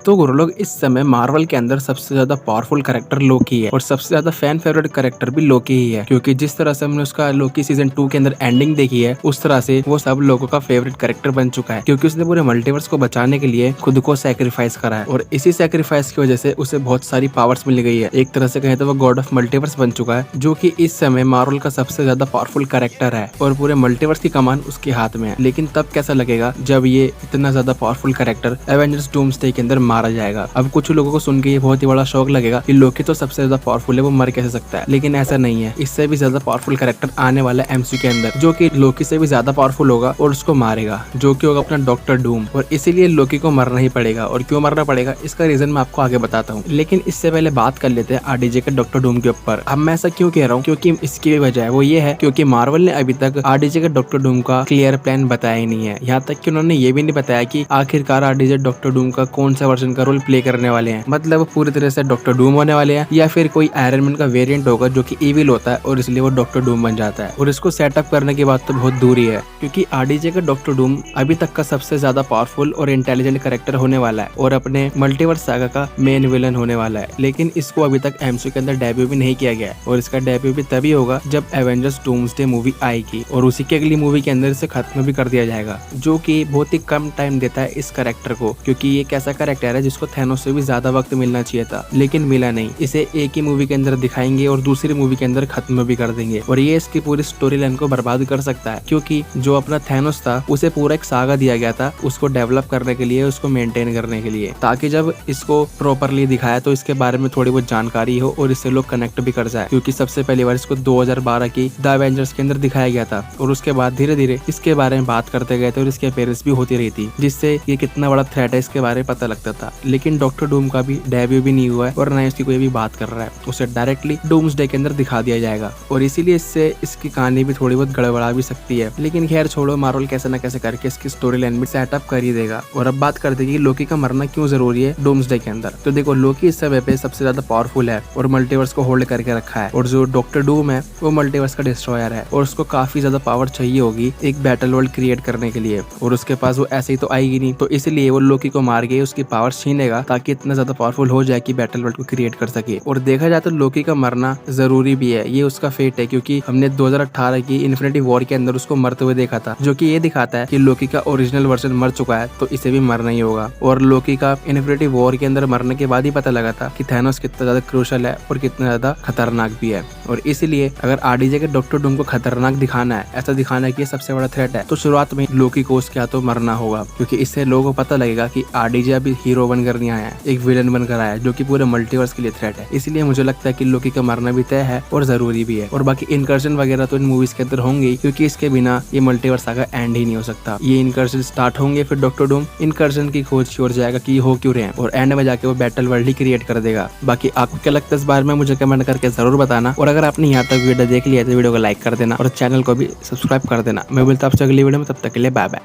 तो गुरु लोग इस समय मार्वल के अंदर सबसे ज्यादा पावरफुल कैरेक्टर लोकी है और सबसे ज्यादा फैन फेवरेट कैरेक्टर भी लोकी ही है, क्योंकि जिस तरह से हमने उसका लोकी सीजन 2 के अंदर एंडिंग देखी है उस तरह से वो सब लोगों का फेवरेट कैरेक्टर बन चुका है, क्योंकि उसने पूरे मल्टीवर्स को बचाने के लिए खुद को सैक्रिफाइस करा है और इसी सैक्रिफाइस की वजह से उसे बहुत सारी पावर्स मिल गई है। एक तरह से कहें तो वो गॉड ऑफ मल्टीवर्स बन चुका है, जो कि इस समय मार्वल का सबसे ज्यादा पावरफुल कैरेक्टर है और पूरे मल्टीवर्स की कमान उसके हाथ में है। लेकिन तब कैसा लगेगा जब ये इतना ज्यादा पावरफुल कैरेक्टर एवेंजर्स डूम्सडे के अंदर मारा जाएगा। अब कुछ लोगों को सुन के ये बहुत ही बड़ा शौक लगेगा कि लोकी तो सबसे ज्यादा पावरफुल है, वो मर कैसे सकता है, लेकिन ऐसा नहीं है। इससे भी ज्यादा पावरफुल कैरेक्टर आने वाला है एमसीयू के अंदर, जो कि लोकी से भी ज्यादा पावरफुल होगा और उसको मारेगा, जो कि होगा अपना डॉक्टर डूम। और इसीलिए लोकी को मरना ही पड़ेगा। और क्यों मरना पड़ेगा इसका रीजन मैं आपको आगे बताता हूँ, लेकिन इससे पहले बात कर लेते हैं आरडीजे के डॉक्टर डूम के ऊपर। अब मैं ऐसा क्यों कह रहा हूँ, क्योंकि इसकी भी वजह है, वो ये है क्योंकि मार्वल ने अभी तक आरडीजे के डॉक्टर डूम का क्लियर प्लान बताया ही नहीं है। यहाँ तक कि उन्होंने ये भी नहीं बताया कि आखिरकार आरडीजे डॉक्टर डूम का कौन सा वर्जन का रोल प्ले करने वाले हैं। मतलब वो पूरी तरह से डॉक्टर डूम होने वाले हैं या फिर कोई आयरन मैन का वेरिएंट होगा जो कि इविल होता है और इसलिए वो डॉक्टर डूम बन जाता है। और इसको सेटअप करने की बात तो बहुत दूरी है, क्योंकि आरडीजे का डॉक्टर डूम अभी तक का सबसे ज्यादा पावरफुल और इंटेलिजेंट कैरेक्टर होने वाला है और अपने मल्टीवर्स सागा का मेन विलन होने वाला है। लेकिन इसको अभी तक एमसीयू के अंदर डेब्यू भी नहीं किया गया है और इसका डेब्यू भी तभी होगा जब एवेंजर्स डूम्सडे मूवी आएगी और उसी की अगली मूवी के अंदर इसे खत्म भी कर दिया जाएगा, जो कि बहुत ही कम टाइम देता है इस कैरेक्टर को, क्योंकि ये एक ऐसा कैरेक्टर है जिसको थैनोस से भी ज्यादा वक्त मिलना चाहिए था लेकिन मिला नहीं। इसे एक ही मूवी के अंदर दिखाएंगे और दूसरी मूवी के अंदर खत्म भी कर देंगे और ये इसकी पूरी स्टोरी लाइन को बर्बाद कर सकता है, क्योंकि जो अपना थैनोस था उसे पूरा एक सागा दिया गया था उसको डेवलप करने के लिए, उसको मेंटेन करने के लिए, ताकि जब इसको प्रॉपरली दिखाया तो इसके बारे में थोड़ी बहुत जानकारी हो और इससे लोग कनेक्ट भी कर जाए। क्योंकि सबसे पहली बार इसको 2012 की द एवेंजर्स के अंदर दिखाया गया था और उसके बाद धीरे धीरे इसके बारे में बात करते गए थे और इसकी अपीयरेंस भी होती रही थी, जिससे ये कितना बड़ा थ्रेट है इसके बारे में पता लगता था। लेकिन डॉक्टर डूम का भी डेब्यू भी नहीं हुआ है और न उसकी कोई भी बात कर रहा है, उसे डायरेक्टली डूम्सडे के अंदर दिखा दिया जाएगा और इसीलिए इससे इसकी कहानी भी थोड़ी बहुत गड़बड़ा भी सकती है। लेकिन खैर छोड़ो, मार्वल कैसे न कैसे करके इसकी स्टोरी लाइन भी सेटअप कर ही देगा। और अब बात करते हैं कि लोकी का मरना क्यों जरूरी है डूम्सडे के अंदर। तो देखो, लोकी इस समय पे सबसे ज्यादा पावरफुल है और मल्टीवर्स को होल्ड करके रखा है, और जो डॉक्टर डूम है वो मल्टीवर्स का डिस्ट्रॉयर है और उसको काफी ज्यादा पावर चाहिए होगी एक बैटल वर्ल्ड क्रिएट करने के लिए, और उसके पास वो ऐसे ही तो आएगी नहीं। तो इसलिए वो लोकी को मार के उसकी पावर छीनेगा ताकि इतना ज्यादा पावरफुल हो जाए कि बैटल वर्ल्ड को क्रिएट कर सके। और देखा जाए तो लोकी का मरना जरूरी भी है, ये उसका फेट है, क्योंकि हमने 2018 की इन्फिनिटी वॉर के अंदर उसको मरते हुए देखा था, जो कि ये दिखाता है कि लोकी का ओरिजिनल वर्जन मर चुका है तो इसे भी मरना ही होगा। और लोकी का इन्फिनिटी वॉर के अंदर मरने के बाद ही पता लगा था कि थैनोस कितना ज्यादा क्रूशल है और कितना ज्यादा खतरनाक भी है। और इसलिए अगर आरडीजे के डॉक्टर डूम को खतरनाक दिखाना है, ऐसा दिखाना है कि ये सबसे बड़ा थ्रेट है, तो शुरुआत में लोकी को उसके हाथों मरना होगा, क्योंकि इससे लोगों को पता लगेगा कि आरडीजे अभी हीरो बनकर नहीं आया है, एक विलन बनकर आया है जो कि पूरे मल्टीवर्स के लिए थ्रेट है। इसलिए मुझे लगता है कि लोकी का मरना भी तय है और जरूरी भी है। और बाकी इनकर्जन वगैरह तो इन मूवीज के अंदर होंगे, क्योंकि इसके बिना ये मल्टीवर्स का एंड ही नहीं हो सकता। ये इनकर्जन स्टार्ट होंगे, फिर डॉक्टर डूम इनकर्जन की खोज की ओर जाएगा कि हो क्यों रहे हैं, और एंड में जाके वो बैटल वर्ल्ड ही क्रिएट कर देगा। बाकी आपको क्या लगता है इस बारे में मुझे कमेंट करके जरूर बताना। और अगर आपने यहाँ तक वीडियो देख लिया है तो वीडियो को लाइक कर देना और चैनल को भी सब्सक्राइब कर देना। मैं बोलता हूँ आपसे अगली वीडियो में, तब तक के लिए बाय बाय।